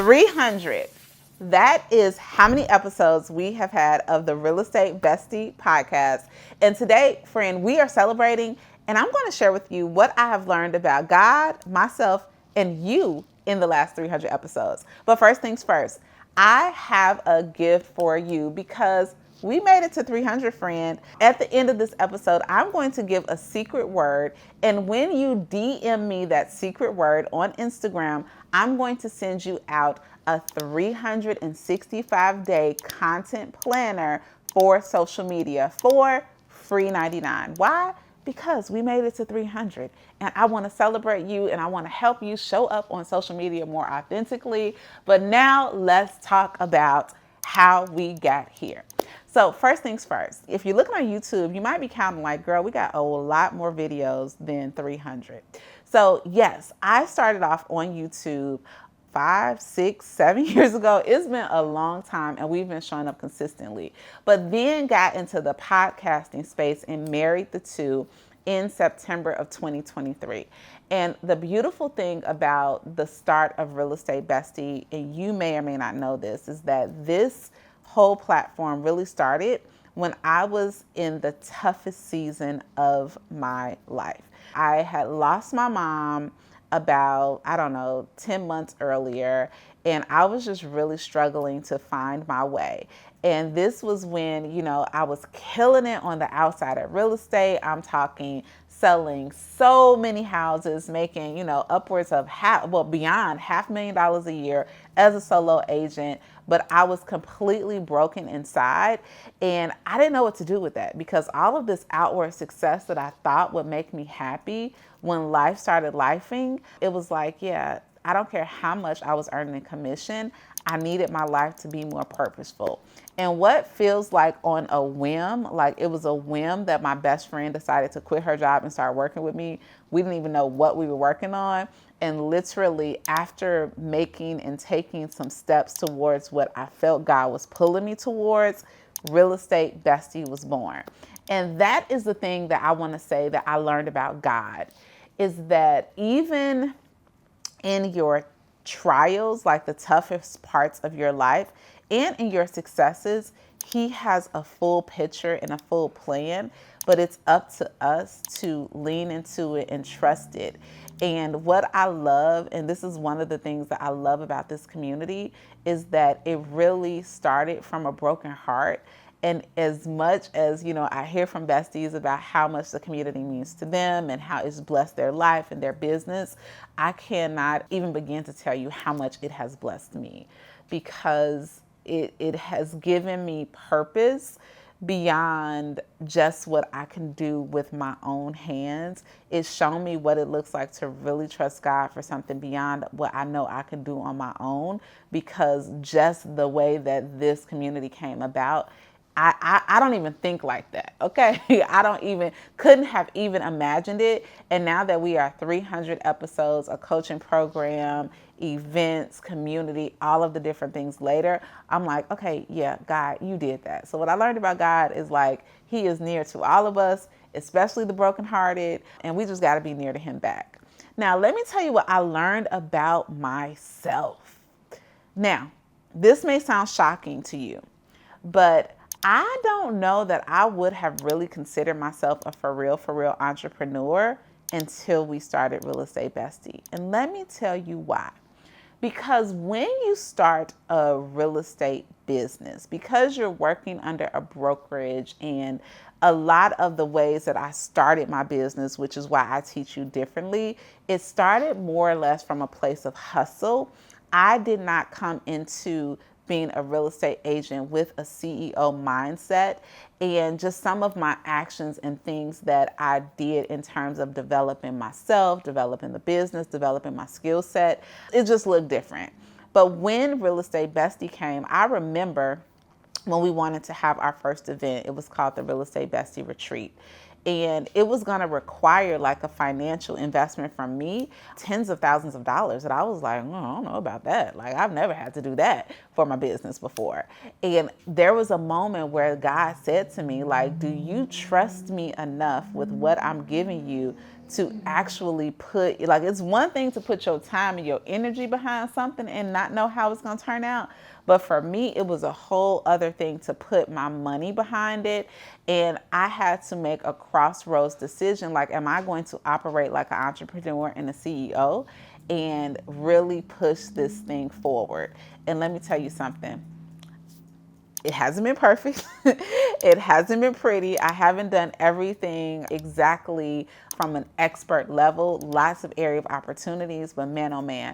300. That is how many episodes we have had of the Real Estate Bestie podcast. And today, friend, we are celebrating, and I'm going to share with you what I have learned about God, myself, and you in the last 300 episodes. But first things first, I have a gift for you because we made it to 300, friend. At the end of this episode, I'm going to give a secret word. And when you DM me that secret word on Instagram, I'm going to send you out a 365-day content planner for social media for free 99. Why? Because we made it to 300 and I want to celebrate you and I want to help you show up on social media more authentically. But now let's talk about how we got here. So first things first, if you're looking on YouTube, you might be counting like, girl, we got a lot more videos than 300. So yes, I started off on YouTube 5, 6, 7 years ago. It's been a long time and we've been showing up consistently, but then got into the podcasting space and married the two in September of 2023. And the beautiful thing about the start of Real Estate Bestie, and you may or may not know this, is that this whole platform really started when I was in the toughest season of my life. I had lost my mom about, 10 months earlier, and I was just really struggling to find my way. And this was when, I was killing it on the outside of real estate. I'm talking selling so many houses, making, upwards of beyond $500,000 a year as a solo agent. But I was completely broken inside and I didn't know what to do with that because all of this outward success that I thought would make me happy when life started lifing, it was like, yeah, I don't care how much I was earning in commission. I needed my life to be more purposeful. And what feels like on a whim, like it was a whim that my best friend decided to quit her job and start working with me. We didn't even know what we were working on. And literally after making and taking some steps towards what I felt God was pulling me towards, Real Estate Bestie was born. And that is the thing that I want to say that I learned about God, is that even in your trials, like the toughest parts of your life, and in your successes, He has a full picture and a full plan, but it's up to us to lean into it and trust it. And what I love, and this is one of the things that I love about this community, is that it really started from a broken heart. And as much as, I hear from besties about how much the community means to them and how it's blessed their life and their business, I cannot even begin to tell you how much it has blessed me, because it has given me purpose beyond just what I can do with my own hands. It's shown me what it looks like to really trust God for something beyond what I know I can do on my own, because just the way that this community came about, I don't even think like that, okay? Couldn't have even imagined it. And now that we are 300 episodes, a coaching program, events, community, all of the different things later, I'm like, okay, yeah, God, you did that. So what I learned about God is like, He is near to all of us, especially the brokenhearted, and we just got to be near to Him back. Now, let me tell you what I learned about myself. Now, this may sound shocking to you, but I don't know that I would have really considered myself a for real entrepreneur until we started Real Estate Bestie. And let me tell you why. Because when you start a real estate business, because you're working under a brokerage, and a lot of the ways that I started my business, which is why I teach you differently, it started more or less from a place of hustle. I did not come into being a real estate agent with a CEO mindset, and just some of my actions and things that I did in terms of developing myself, developing the business, developing my skill set, it just looked different. But when Real Estate Bestie came, I remember when we wanted to have our first event, it was called the Real Estate Bestie Retreat. And it was going to require like a financial investment from me, tens of thousands of dollars. And I was like, oh, I don't know about that. Like, I've never had to do that for my business before. And there was a moment where God said to me, like, do you trust me enough with what I'm giving you to actually put, like, it's one thing to put your time and your energy behind something and not know how it's going to turn out. But for me, it was a whole other thing to put my money behind it. And I had to make a crossroads decision. Like, am I going to operate like an entrepreneur and a CEO and really push this thing forward? And let me tell you something. It hasn't been perfect. It hasn't been pretty. I haven't done everything exactly from an expert level. Lots of area of opportunities, but man, oh man,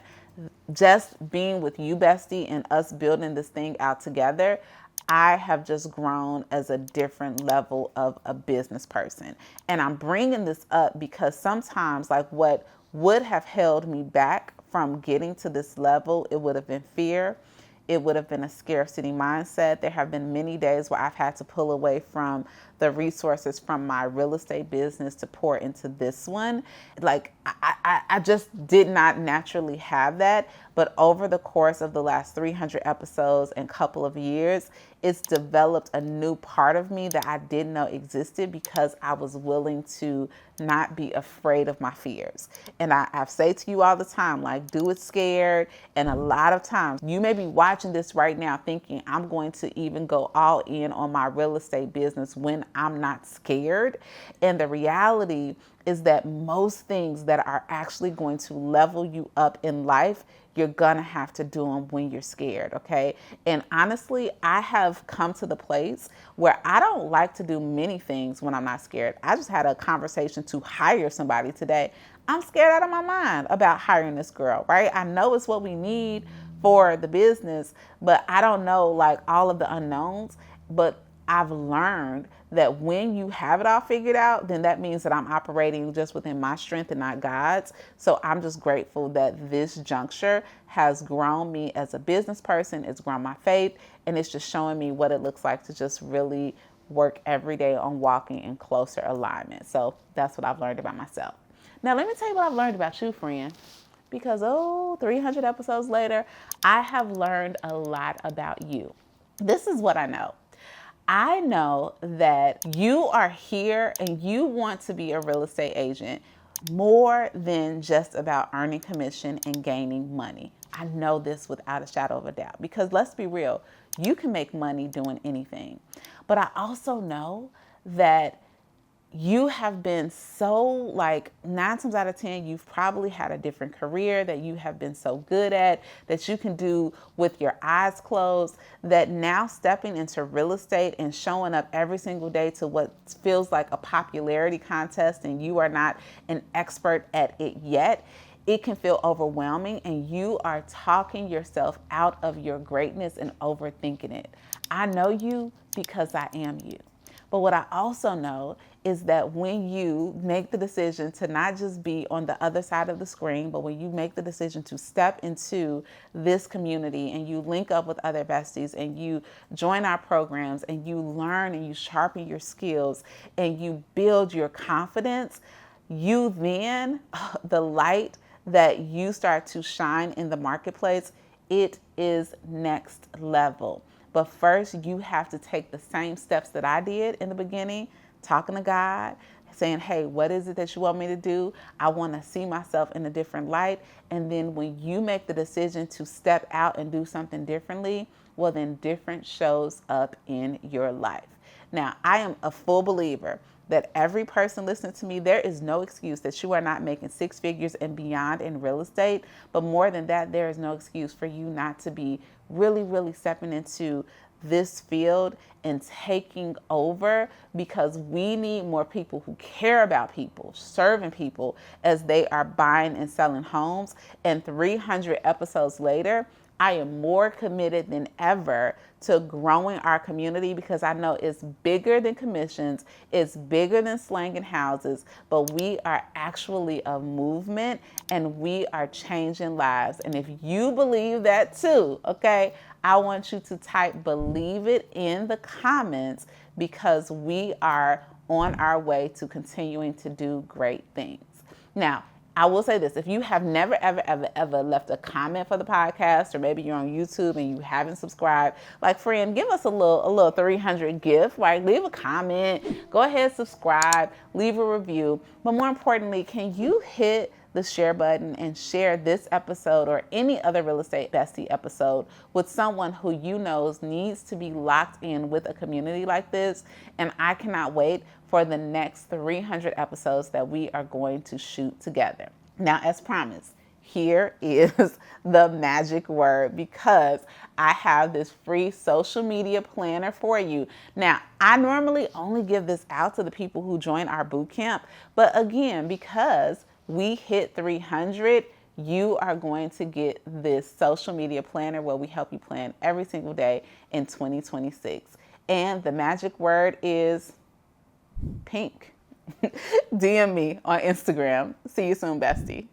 just being with you, Bestie, and us building this thing out together, I have just grown as a different level of a business person. And I'm bringing this up because sometimes, like, what would have held me back from getting to this level, it would have been fear. It would have been a scarcity mindset. There have been many days where I've had to pull away from the resources from my real estate business to pour into this one. Like, I just did not naturally have that. But over the course of the last 300 episodes and couple of years, it's developed a new part of me that I didn't know existed because I was willing to not be afraid of my fears. And I say to you all the time, like, do it scared. And a lot of times you may be watching this right now thinking I'm going to even go all in on my real estate business when I'm not scared. And the reality is that most things that are actually going to level you up in life, you're gonna have to do them when you're scared, okay? And honestly, I have come to the place where I don't like to do many things when I'm not scared. I just had a conversation to hire somebody today. I'm scared out of my mind about hiring this girl, right? I know it's what we need for the business, but I don't know, like, all of the unknowns. But I've learned that when you have it all figured out, then that means that I'm operating just within my strength and not God's. So I'm just grateful that this juncture has grown me as a business person. It's grown my faith, and it's just showing me what it looks like to just really work every day on walking in closer alignment. So that's what I've learned about myself. Now, let me tell you what I've learned about you, friend. Because, 300 episodes later, I have learned a lot about you. This is what I know. I know that you are here and you want to be a real estate agent more than just about earning commission and gaining money. I know this without a shadow of a doubt because, let's be real, you can make money doing anything. But I also know that you have been so, like, 9 times out of 10, you've probably had a different career that you have been so good at, that you can do with your eyes closed, that now stepping into real estate and showing up every single day to what feels like a popularity contest and you are not an expert at it yet, it can feel overwhelming and you are talking yourself out of your greatness and overthinking it. I know you because I am you. But what I also know is that when you make the decision to not just be on the other side of the screen, but when you make the decision to step into this community and you link up with other besties and you join our programs and you learn and you sharpen your skills and you build your confidence, you then, the light that you start to shine in the marketplace, it is next level. But first, you have to take the same steps that I did in the beginning, talking to God, saying, hey, what is it that you want me to do? I want to see myself in a different light. And then when you make the decision to step out and do something differently, well, then different shows up in your life. Now, I am a full believer that every person listening to me, there is no excuse that you are not making 6 figures and beyond in real estate. But more than that, there is no excuse for you not to be really, really stepping into this field and taking over, because we need more people who care about people, serving people as they are buying and selling homes. And 300 episodes later, I am more committed than ever to growing our community, because I know it's bigger than commissions, it's bigger than slanging houses, but we are actually a movement and we are changing lives. And if you believe that too, okay, I want you to type believe it in the comments, because we are on our way to continuing to do great things. Now, I will say this, if you have never, ever, ever, ever left a comment for the podcast, or maybe you're on YouTube and you haven't subscribed, like, friend, give us a little 300 gift, right? Leave a comment, go ahead, subscribe, leave a review. But more importantly, can you hit the share button and share this episode or any other Real Estate Bestie episode with someone who you know needs to be locked in with a community like this? And I cannot wait for the next 300 episodes that we are going to shoot together. Now, as promised, here is the magic word, because I have this free social media planner for you. Now, I normally only give this out to the people who join our boot camp, but again, because we hit 300, you are going to get this social media planner where we help you plan every single day in 2026. And the magic word is pink. DM me on Instagram. See you soon, bestie.